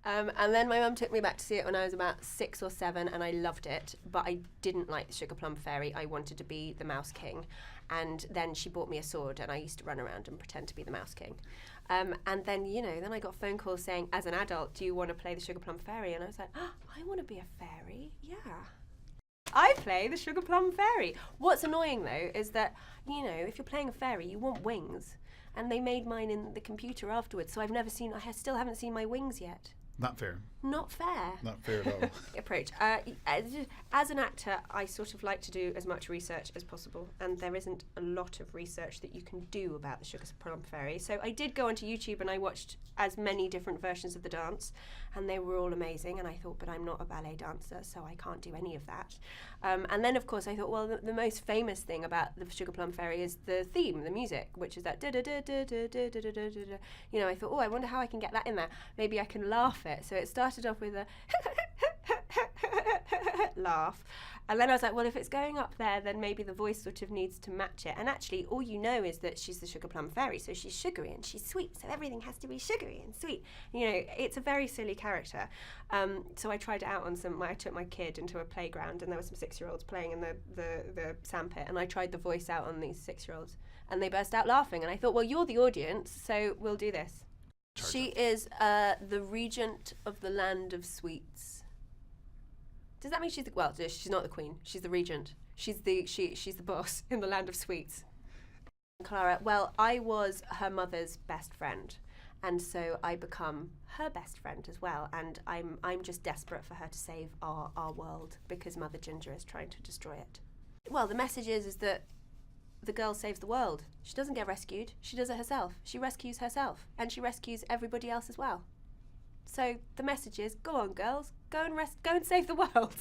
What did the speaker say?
And then my mum took me back to see it when I was about 6 or 7, and I loved it, but I didn't like the Sugar Plum Fairy. I wanted to be the Mouse King. And then she bought me a sword, and I used to run around and pretend to be the Mouse King. And then, then I got phone calls saying, as an adult, do you want to play the Sugar Plum Fairy? And I was like, oh, I want to be a fairy, yeah. I play the Sugar Plum Fairy. What's annoying, though, is that, if you're playing a fairy, you want wings. And they made mine in the computer afterwards, so I still haven't seen my wings yet. Not fair. Not fair. Not fair at all. Approach. As an actor, I sort of like to do as much research as possible, and there isn't a lot of research that you can do about the Sugar Plum Fairy. So I did go onto YouTube and I watched as many different versions of the dance, and they were all amazing. And I thought, but I'm not a ballet dancer, so I can't do any of that. And then, of course, I thought, well, the most famous thing about the Sugar Plum Fairy is the theme, the music, which is that da da da da da da da da da. I thought, oh, I wonder how I can get that in there. Maybe I can laugh it. So it started off with a laugh, and then I was like, well, if it's going up there, then maybe the voice sort of needs to match it. And actually, all you know is that she's the Sugar Plum Fairy, so she's sugary and she's sweet, so everything has to be sugary and sweet. It's a very silly character. So I tried it out on I took my kid into a playground, and there were some 6-year-olds playing in the sandpit, and I tried the voice out on these 6-year-olds, and they burst out laughing, and I thought, well, you're the audience, so we'll do this. She is the regent of the land of sweets. Does that mean she's she's not the queen. She's the regent. She's the boss in the land of sweets. Clara, well, I was her mother's best friend, and so I become her best friend as well. And I'm just desperate for her to save our world, because Mother Ginger is trying to destroy it. Well, the message is that the girl saves the world. She doesn't get rescued. She does it herself. She rescues herself, and she rescues everybody else as well. So the message is, go on, girls, go and save the world.